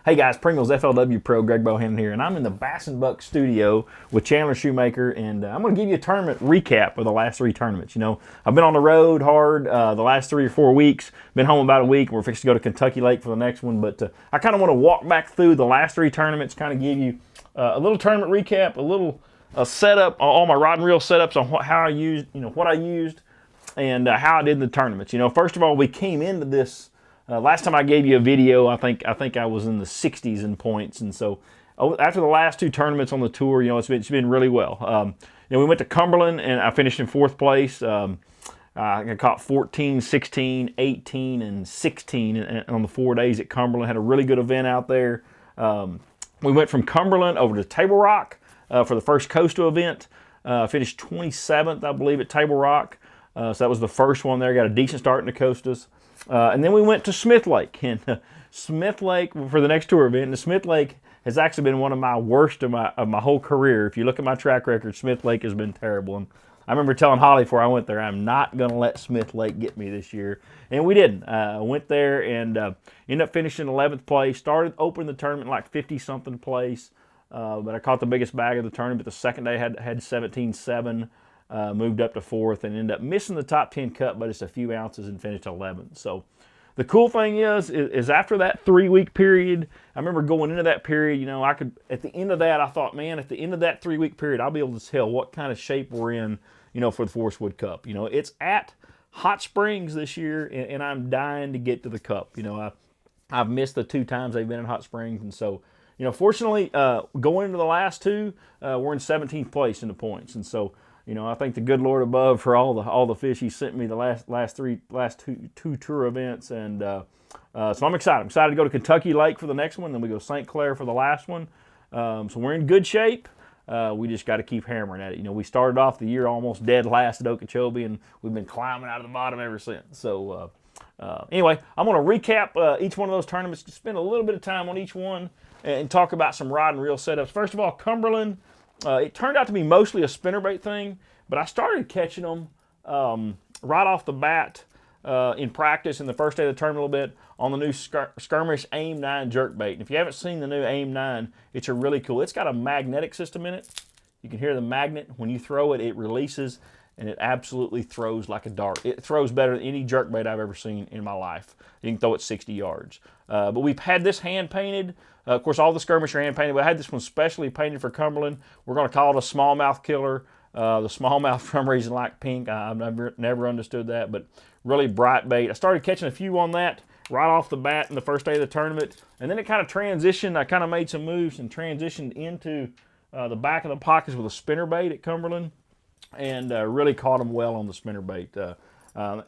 Hey guys, Pringles FLW Pro, Greg Bohannan here, and I'm in the Bass and Buck studio with Chandler Shoemaker, and I'm going to give you a tournament recap of the last three tournaments. You know, I've been on the road hard the last 3 or 4 weeks, been home about a week, we're fixing to go to Kentucky Lake for the next one, but I kind of want to walk back through the last three tournaments, kind of give you a little tournament recap, a little setup, all my rod and reel setups on how I used, what I used, and how I did in the tournaments. You know, first of all, we came into this. Last time I gave you a video, I think I was in the 60s in points, and so after the last two tournaments on the tour, it's been really well. We went to Cumberland, and I finished in 4th place. I caught 14, 16, 18, and 16 on the 4 days at Cumberland. Had a really good event out there. We went from Cumberland over to Table Rock for the first coastal event. Finished 27th, I believe, at Table Rock. So that was the first one there. Got a decent start in the Coastas. And then we went to Smith Lake. And Smith Lake for the next tour event. And the Smith Lake has actually been one of my worst of my whole career. If you look at my track record, Smith Lake has been terrible. And I remember telling Holly before I went there, I'm not going to let Smith Lake get me this year. And we didn't. Went there and ended up finishing 11th place. Started opening the tournament like 50-something place. But I caught the biggest bag of the tournament. The second day had 17.7. Moved up to 4th and ended up missing the top 10 cut by just a few ounces and finished 11th. So the cool thing is after that 3-week period, I remember going into that period, I could, at the end of that, I thought, man, at the end of that 3-week period, I'll be able to tell what kind of shape we're in, for the Forest Wood Cup. It's at Hot Springs this year, and I'm dying to get to the Cup. I've missed the 2 times they've been in Hot Springs, and so, fortunately, going into the last 2, we're in 17th place in the points, and so, I thank the good Lord above for all the fish He sent me the last two tour events, and so I'm excited. I'm excited to go to Kentucky Lake for the next one. Then we go St. Clair for the last one. So we're in good shape. We just got to keep hammering at it. We started off the year almost dead last at Okeechobee, and we've been climbing out of the bottom ever since. So anyway, I'm going to recap each one of those tournaments, spend a little bit of time on each one, and talk about some rod and reel setups. First of all, Cumberland. It turned out to be mostly a spinnerbait thing, but I started catching them right off the bat in practice in the first day of the tournament a little bit on the new Skirmish AIM 9 jerkbait. And if you haven't seen the new AIM 9, it's a really cool. It's got a magnetic system in it. You can hear the magnet. When you throw it, it releases, and it absolutely throws like a dart. It throws better than any jerkbait I've ever seen in my life. You can throw it 60 yards. But we've had this hand-painted. Of course, all the Skirmish are hand-painted, but I had this one specially painted for Cumberland. We're going to call it a smallmouth killer. The smallmouth, for some reason, like pink. I've never understood that, but really bright bait. I started catching a few on that right off the bat in the first day of the tournament, and then it kind of transitioned. I kind of made some moves and transitioned into the back of the pockets with a spinnerbait at Cumberland, and really caught them well on the spinnerbait. I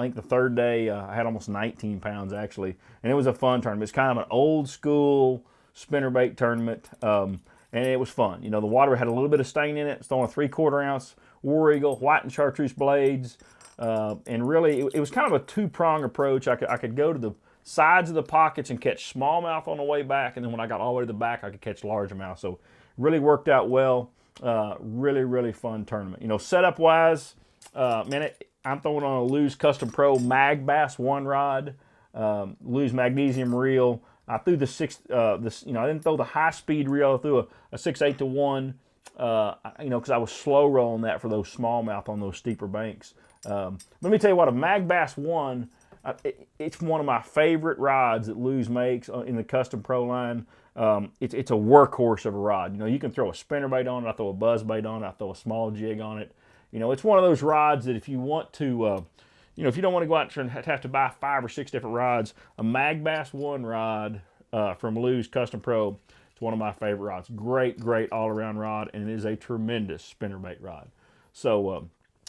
think the third day I had almost 19 pounds actually, and it was a fun tournament. It's kind of an old school spinnerbait tournament, and it was fun. The water had a little bit of stain in it. It's throwing a 3/4 ounce War Eagle, white and chartreuse blades, and really it was kind of a 2-prong approach. I could go to the sides of the pockets and catch smallmouth on the way back, and then when I got all the way to the back, I could catch largemouth. So really worked out well. Really fun tournament. Setup wise, man, I'm throwing on a Lew's Custom Pro Mag Bass 1 rod, Lew's magnesium reel. I threw the I didn't throw the high speed reel. I threw a 6/8 to 1, because I was slow rolling that for those smallmouth on those steeper banks. Let me tell you what, a Mag Bass 1, it's one of my favorite rods that Lew's makes in the Custom Pro line. It's a workhorse of a rod. You can throw a spinnerbait on it. I throw a buzz bait on it. I throw a small jig on it. It's one of those rods that if you want to, if you don't want to go out and have to buy 5 or 6 different rods, a Mag Bass 1 rod from Lew's Custom Pro, it's one of my favorite rods. Great all-around rod, and it is a tremendous spinnerbait rod. So,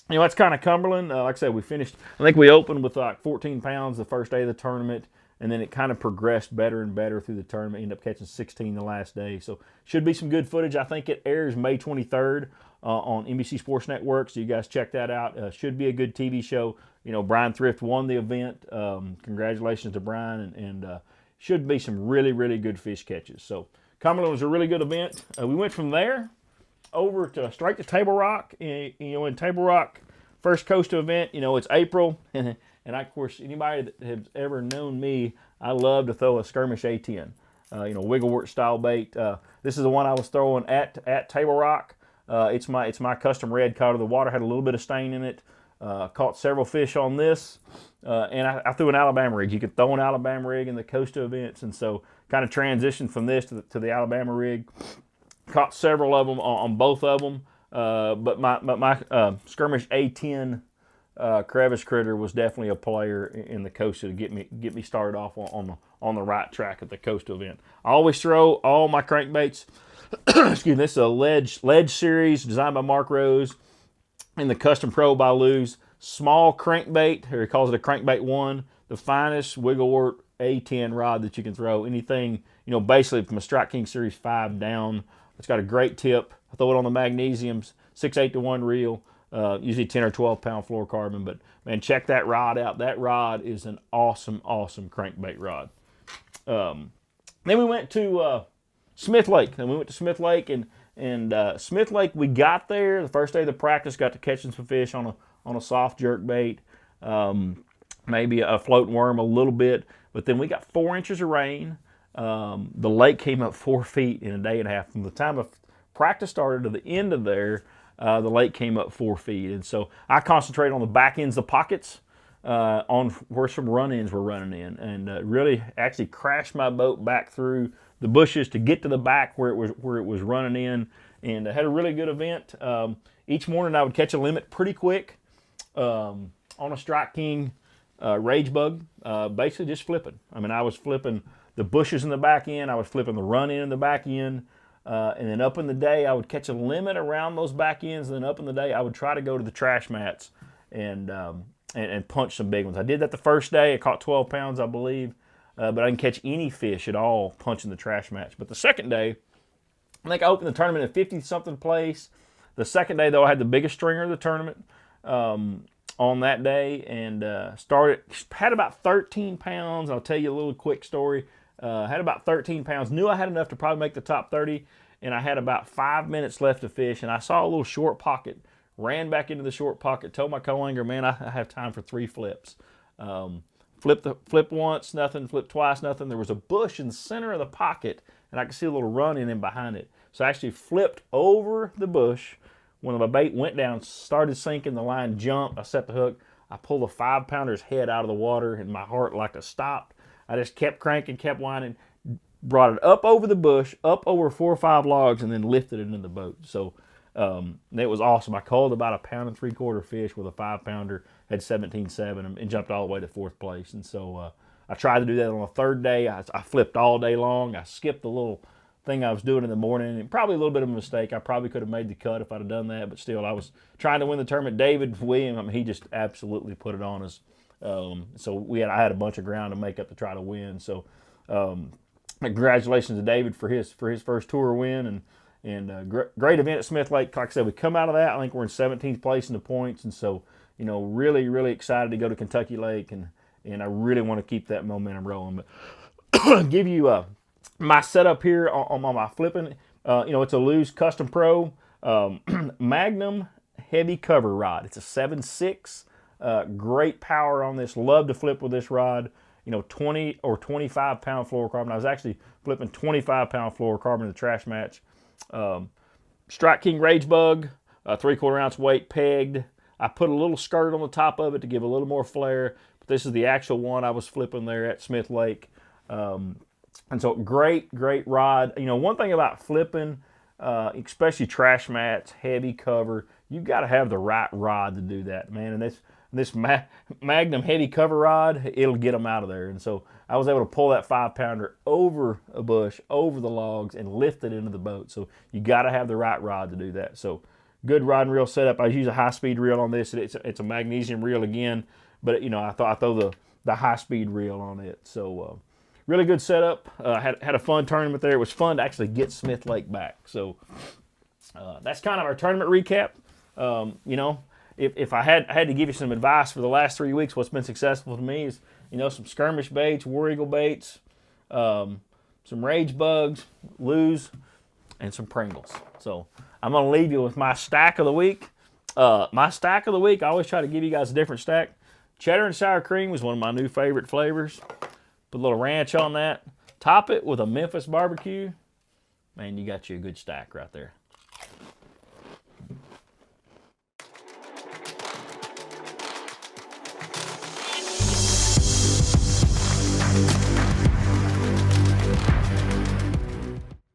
that's kind of Cumberland. Like I said, I think we opened with like 14 pounds the first day of the tournament, and then it kind of progressed better and better through the tournament. Ended up catching 16 the last day. So should be some good footage. I think it airs May 23rd on NBC Sports Network, so you guys check that out. Should be a good TV show. Brian Thrift won the event. Congratulations to Brian, and should be some really good fish catches. So Cumberland was a really good event. We went from there over to straight to Table Rock. In Table Rock, first coastal event. It's April, and of course, anybody that has ever known me, I love to throw a Skirmish A10. wigglewort style bait. This is the one I was throwing at Table Rock. It's my custom red color. The water had a little bit of stain in it. Caught several fish on this, and I threw an Alabama rig. You could throw an Alabama rig in the Costa events, and so kind of transitioned from this to the Alabama rig. Caught several of them on both of them, but my skirmish A10 crevice critter was definitely a player in the Costa to get me started off on the right track at the Costa event. I always throw all my crankbaits. Excuse me. This is a ledge series designed by Mark Rose and the Custom Pro by Luz. Small crankbait, or he calls it a crankbait 1. The finest wigglewort A10 rod that you can throw. Anything, basically from a Strike King Series 5 down. It's got a great tip. I throw it on the magnesiums, 6/8 to 1 reel, usually 10 or 12 pound fluorocarbon. But man, check that rod out. That rod is an awesome crankbait rod. Then we went to Smith Lake. And Smith Lake, we got there the first day of the practice, got to catching some fish on a soft jerk bait, maybe a floating worm a little bit. But then we got 4 inches of rain. The lake came up 4 feet in a day and a half. From the time of practice started to the end of there, the lake came up 4 feet. And so I concentrated on the back ends of the pockets, on where some run-ins were running in, and really actually crashed my boat back through the bushes to get to the back where it was running in, and had a really good event. Each morning I would catch a limit pretty quick on a Strike King Rage Bug, basically just flipping. I was flipping the bushes in the back end, I was flipping the run in the back end, and then up in the day I would catch a limit around those back ends, and then up in the day I would try to go to the trash mats and punch some big ones. I did that the first day. I caught 12 pounds, I believe, but I didn't catch any fish at all punching the trash mats. But the second day, I think I opened the tournament at 50-something place. The second day, though, I had the biggest stringer of the tournament on that day, and had about 13 pounds. I'll tell you a little quick story. Had about 13 pounds. Knew I had enough to probably make the top 30, and I had about 5 minutes left to fish, and I saw a little short pocket. Ran back into the short pocket, told my co-angler, man, I have time for 3 flips. Flip once, nothing. Flip twice, nothing. There was a bush in the center of the pocket, and I could see a little run in behind it. So I actually flipped over the bush. When my bait went down, started sinking, the line jumped. I set the hook. I pulled a 5-pounder's head out of the water, and my heart like to stop. I just kept cranking, kept winding, brought it up over the bush, up over 4 or 5 logs, and then lifted it into the boat. So it was awesome. I called about 1 3/4 fish with a 5-pounder, had 17.7, and jumped all the way to 4th place. And so I tried to do that on the 3rd day. I flipped all day long. I skipped the little thing I was doing in the morning, and probably a little bit of a mistake. I probably could have made the cut if I'd have done that, but still, I was trying to win the tournament. David William, he just absolutely put it on us. So I had a bunch of ground to make up to try to win. So congratulations to David for his first tour win, and great event at Smith Lake. Like I said, we come out of that. I think we're in 17th place in the points, and so really excited to go to Kentucky Lake, and I really want to keep that momentum rolling. But give you my setup here on my flipping. It's a Luz Custom Pro Magnum heavy cover rod. It's a 7.6. Great power on this. Love to flip with this rod. 20 or 25 pound fluorocarbon. I was actually flipping 25 pound fluorocarbon in the trash match. Strike King Rage Bug, 3/4 ounce weight pegged. I put a little skirt on the top of it to give a little more flare. But this is the actual one I was flipping there at Smith Lake. And so great rod. One thing about flipping, especially trash mats, heavy cover, you've got to have the right rod to do that, man. And this Magnum heavy cover rod, it'll get them out of there. And so I was able to pull that 5-pounder over a bush, over the logs, and lift it into the boat. So you got to have the right rod to do that. So good rod and reel setup. I use a high-speed reel on this. It's a magnesium reel again, but I throw the high-speed reel on it. So really good setup. Had a fun tournament there. It was fun to actually get Smith Lake back. So that's kind of our tournament recap. If I had to give you some advice for the last 3 weeks, what's been successful to me is, some skirmish baits, war eagle baits, some Rage Bugs, Luz, and some Pringles. So I'm going to leave you with my stack of the week. My stack of the week, I always try to give you guys a different stack. Cheddar and sour cream is one of my new favorite flavors. Put a little ranch on that. Top it with a Memphis barbecue. Man, you got you a good stack right there.